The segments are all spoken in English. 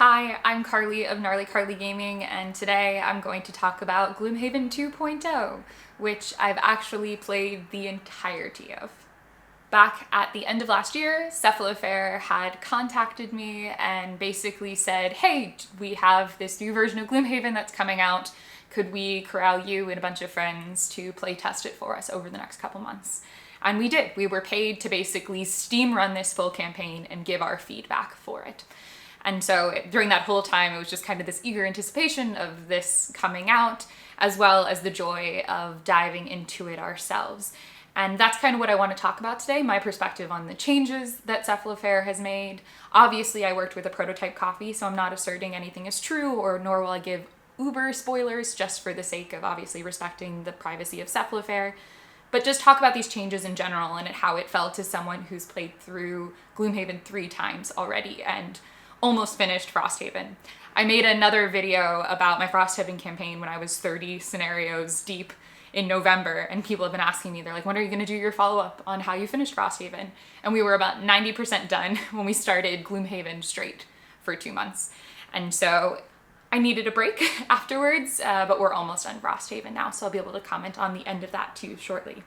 Hi, I'm Carly of Gnarly Carly Gaming, and today I'm going to talk about Gloomhaven 2.0, which I've actually played the entirety of. Back at the end of last year, Cephalofair had contacted me and basically said, hey, we have this new version of Gloomhaven that's coming out. Could we corral you and a bunch of friends to play test it for us over the next couple months? And we did. We were paid to basically steam run this full campaign and give our feedback for it. And so during that whole time, it was just kind of this eager anticipation of this coming out, as well as the joy of diving into it ourselves. And that's kind of what I want to talk about today, my perspective on the changes that Cephalofair has made. Obviously, I worked with a prototype copy, so I'm not asserting anything is true, or nor will I give uber spoilers just for the sake of obviously respecting the privacy of Cephalofair. But just talk about these changes in general and how it felt to someone who's played through Gloomhaven 3 times already and almost finished Frosthaven. I made another video about my Frosthaven campaign when I was 30 scenarios deep in November, and people have been asking me, they're like, when are you gonna do your follow-up on how you finished Frosthaven? And we were about 90% done when we started Gloomhaven straight for 2 months. And so I needed a break afterwards, but we're almost done Frosthaven now, so I'll be able to comment on the end of that too shortly.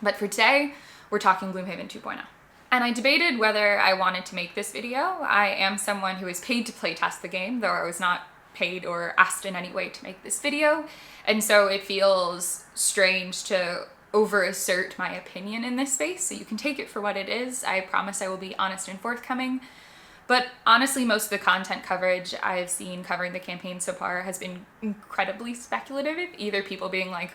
But for today, we're talking Gloomhaven 2.0. And I debated whether I wanted to make this video. I am someone who is paid to playtest the game, though I was not paid or asked in any way to make this video. And so it feels strange to over-assert my opinion in this space, so you can take it for what it is. I promise I will be honest and forthcoming. But honestly, most of the content coverage I've seen covering the campaign so far has been incredibly speculative, either people being like,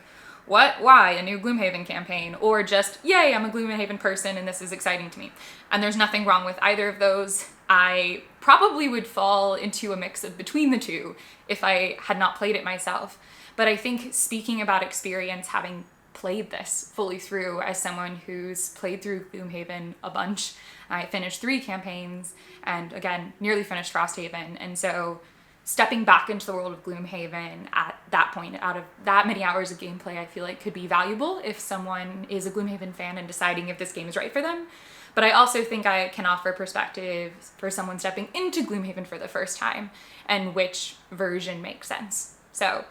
what? Why? A new Gloomhaven campaign? Or just, yay, I'm a Gloomhaven person and this is exciting to me. And there's nothing wrong with either of those. I probably would fall into a mix of between the two if I had not played it myself. But I think speaking about experience, having played this fully through as someone who's played through Gloomhaven a bunch, I finished 3 campaigns and again, nearly finished Frosthaven. And so stepping back into the world of Gloomhaven at that point, out of that many hours of gameplay, I feel like could be valuable if someone is a Gloomhaven fan and deciding if this game is right for them. But I also think I can offer perspective for someone stepping into Gloomhaven for the first time and which version makes sense. So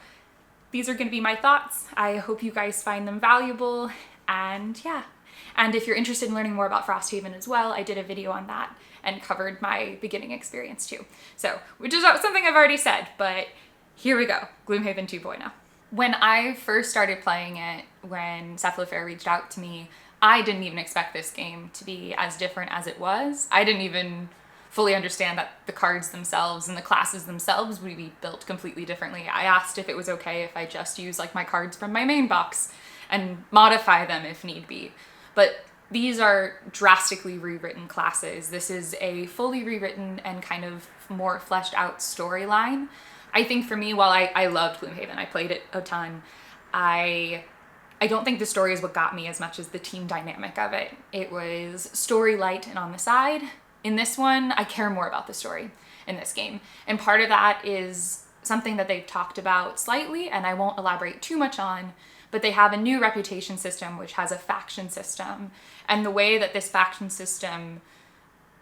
these are going to be my thoughts. I hope you guys find them valuable, and yeah. And if you're interested in learning more about Frosthaven as well, I did a video on that and covered my beginning experience too. So, which is something I've already said, but here we go, Gloomhaven 2.0. When I first started playing it, when Cephalofair reached out to me, I didn't even expect this game to be as different as it was. I didn't even fully understand that the cards themselves and the classes themselves would be built completely differently. I asked if it was okay if I just use like my cards from my main box and modify them if need be. But these are drastically rewritten classes. This is a fully rewritten and kind of more fleshed out storyline. I think for me, while I loved Gloomhaven, I played it a ton, I don't think the story is what got me as much as the team dynamic of it. It was story light and on the side. In this one, I care more about the story in this game. And part of that is something that they've talked about slightly, and I won't elaborate too much on, but they have a new reputation system which has a faction system. And the way that this faction system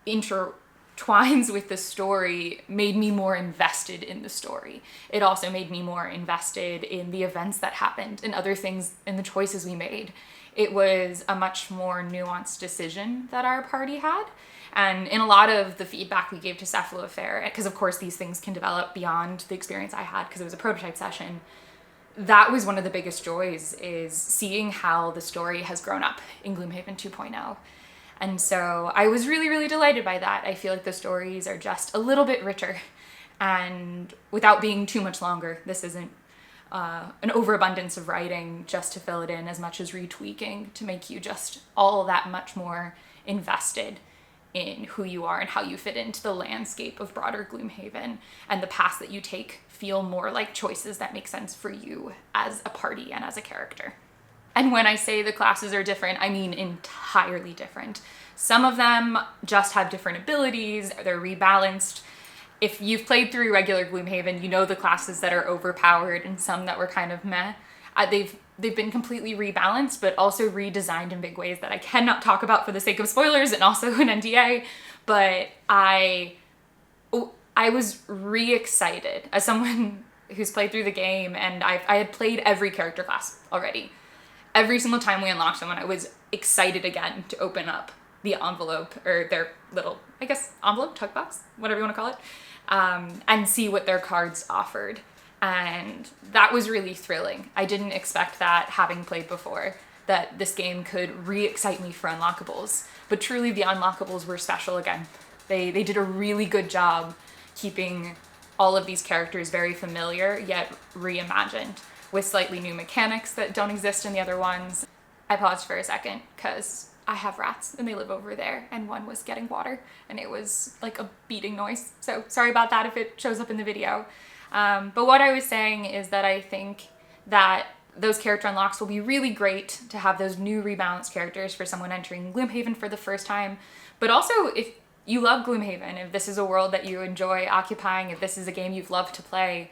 intertwines with the story made me more invested in the story. It also made me more invested in the events that happened and other things and the choices we made. It was a much more nuanced decision that our party had. And in a lot of the feedback we gave to Cephalofair, because of course these things can develop beyond the experience I had because it was a prototype session, that was one of the biggest joys, is seeing how the story has grown up in Gloomhaven 2.0. And so I was really, really delighted by that. I feel like the stories are just a little bit richer, and without being too much longer. This isn't an overabundance of writing just to fill it in as much as retweaking to make you just all that much more invested in who you are and how you fit into the landscape of broader Gloomhaven, and the paths that you take feel more like choices that make sense for you as a party and as a character. And when I say the classes are different, I mean entirely different. Some of them just have different abilities, they're rebalanced. If you've played through regular Gloomhaven, you know the classes that are overpowered and some that were kind of meh. They've been completely rebalanced, but also redesigned in big ways that I cannot talk about for the sake of spoilers and also an NDA. But I I was re-excited as someone who's played through the game, and I had played every character class already. Every single time we unlocked someone, I was excited again to open up the envelope, or their little, I guess, envelope, tug box, whatever you want to call it, and see what their cards offered. And that was really thrilling. I didn't expect that, having played before, that this game could re-excite me for unlockables. But truly, the unlockables were special again. They did a really good job keeping all of these characters very familiar, yet reimagined, with slightly new mechanics that don't exist in the other ones. I paused for a second, because I have rats, and they live over there, and one was getting water, and it was like a beating noise. So sorry about that if it shows up in the video. But what I was saying is that I think that those character unlocks will be really great to have those new rebalanced characters for someone entering Gloomhaven for the first time. But also, if you love Gloomhaven, if this is a world that you enjoy occupying, if this is a game you've loved to play,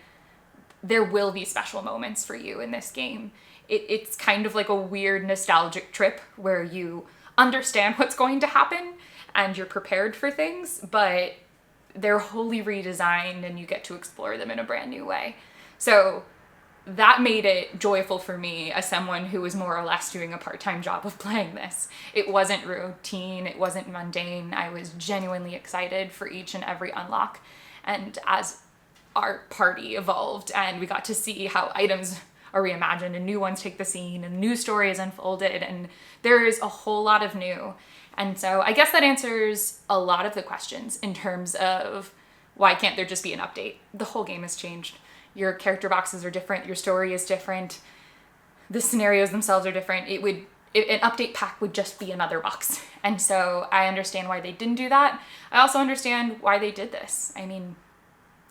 there will be special moments for you in this game. It's kind of like a weird nostalgic trip where you understand what's going to happen and you're prepared for things, but they're wholly redesigned and you get to explore them in a brand new way. So that made it joyful for me as someone who was more or less doing a part-time job of playing this. It wasn't routine, it wasn't mundane. I was genuinely excited for each and every unlock. And as our party evolved and we got to see how items are reimagined and new ones take the scene and new stories unfolded, and there is a whole lot of new. And so I guess that answers a lot of the questions in terms of why can't there just be an update? The whole game has changed. Your character boxes are different, your story is different, the scenarios themselves are different. An update pack would just be another box. And so I understand why they didn't do that. I also understand why they did this. I mean,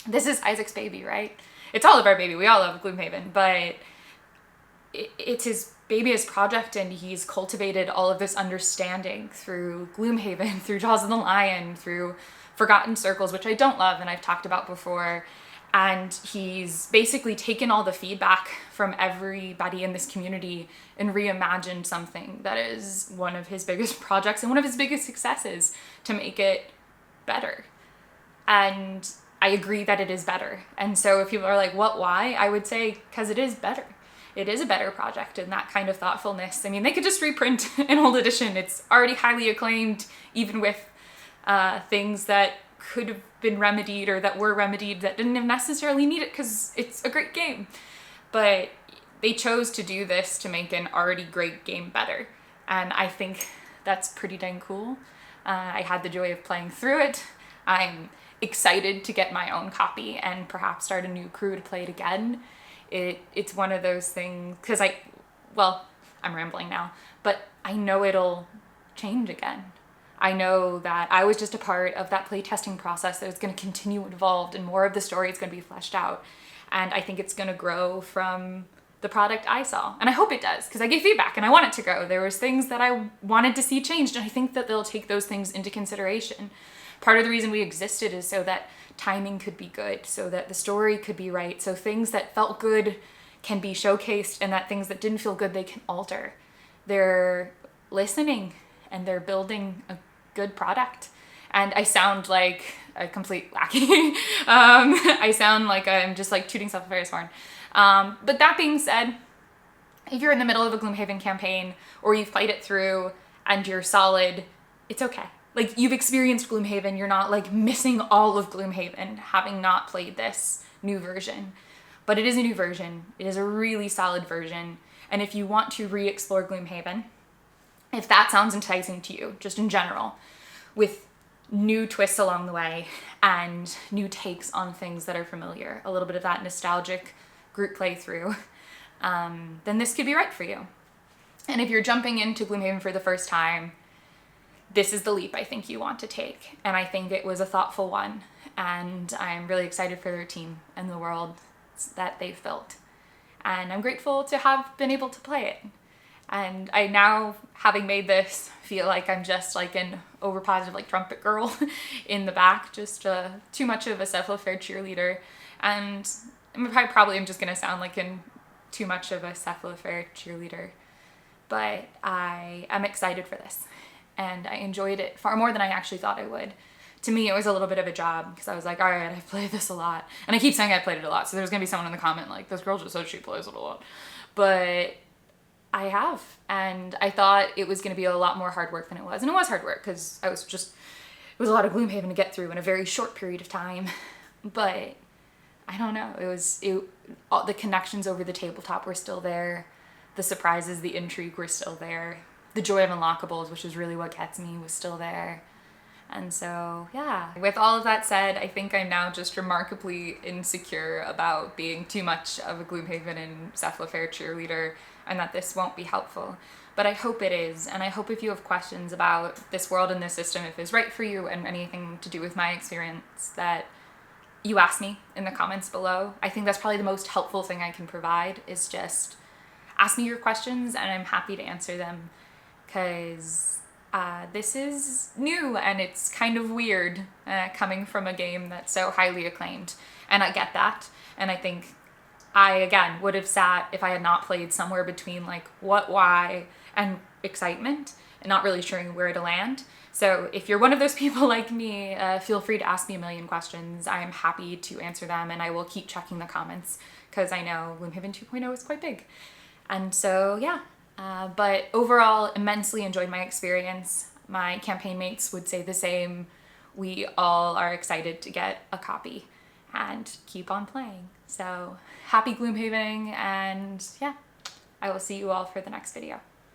this is Isaac's baby, right? It's all of our baby. We all love Gloomhaven, but it's his baby, his project, and he's cultivated all of this understanding through Gloomhaven, through Jaws of the Lion, through Forgotten Circles, which I don't love and I've talked about before. And he's basically taken all the feedback from everybody in this community and reimagined something that is one of his biggest projects and one of his biggest successes to make it better. And I agree that it is better. And so if people are like, what, why? I would say, because it is better. It is a better project, and that kind of thoughtfulness. I mean, they could just reprint an old edition. It's already highly acclaimed, even with things that could have been remedied or that were remedied that didn't necessarily need it because it's a great game. But they chose to do this to make an already great game better. And I think that's pretty dang cool. I had the joy of playing through it. I'm excited to get my own copy and perhaps start a new crew to play it again. It's one of those things, because I'm rambling now, but I know it'll change again. I know that I was just a part of that playtesting process that is going to continue evolved, and more of the story is going to be fleshed out. And I think it's going to grow from the product I saw. And I hope it does, because I gave feedback and I want it to grow. There was things that I wanted to see changed, and I think that they'll take those things into consideration. Part of the reason we existed is so that timing could be good, so that the story could be right, so things that felt good can be showcased, and that things that didn't feel good, they can alter. They're listening and they're building a good product. And I sound like a complete wacky. I sound like I'm just like tooting self-a-Ferris horn. But that being said, if you're in the middle of a Gloomhaven campaign or you've played it through and you're solid, it's okay. Like, you've experienced Gloomhaven, you're not like missing all of Gloomhaven having not played this new version. But it is a new version. It is a really solid version. And if you want to re-explore Gloomhaven, if that sounds enticing to you, just in general, with new twists along the way and new takes on things that are familiar, a little bit of that nostalgic group playthrough, then this could be right for you. And if you're jumping into Gloomhaven for the first time, this is the leap I think you want to take. And I think it was a thoughtful one. And I'm really excited for their team and the world that they've built. And I'm grateful to have been able to play it. And I now, having made this, feel like I'm just like an overpositive like trumpet girl in the back, just too much of a Cephalofair cheerleader. And I probably am just going to sound like too much of a Cephalofair cheerleader. But I am excited for this. And I enjoyed it far more than I actually thought I would. to me, it was a little bit of a job because I was like, all right, I've played this a lot. And I keep saying I played it a lot. So there's going to be someone in the comment like, this girl just said she plays it a lot. But I have. And I thought it was going to be a lot more hard work than it was. And it was hard work because it was a lot of Gloomhaven to get through in a very short period of time. But I don't know. The connections over the tabletop were still there. The surprises, the intrigue were still there. The joy of unlockables, which is really what gets me, was still there. And so, yeah. With all of that said, I think I'm now just remarkably insecure about being too much of a Gloomhaven and Cephalofair cheerleader, and that this won't be helpful. But I hope it is, and I hope if you have questions about this world and this system, if it's right for you and anything to do with my experience, that you ask me in the comments below. I think that's probably the most helpful thing I can provide, is just ask me your questions and I'm happy to answer them, because this is new and it's kind of weird coming from a game that's so highly acclaimed. And I get that. And I think I, again, would have sat, if I had not played, somewhere between like what, why, and excitement, and not really sure where to land. So if you're one of those people like me, feel free to ask me a million questions. I am happy to answer them, and I will keep checking the comments because I know Gloomhaven 2.0 is quite big. And so, yeah. But overall, immensely enjoyed my experience. My campaign mates would say the same. We all are excited to get a copy and keep on playing. So happy Gloomhavening, and yeah, I will see you all for the next video.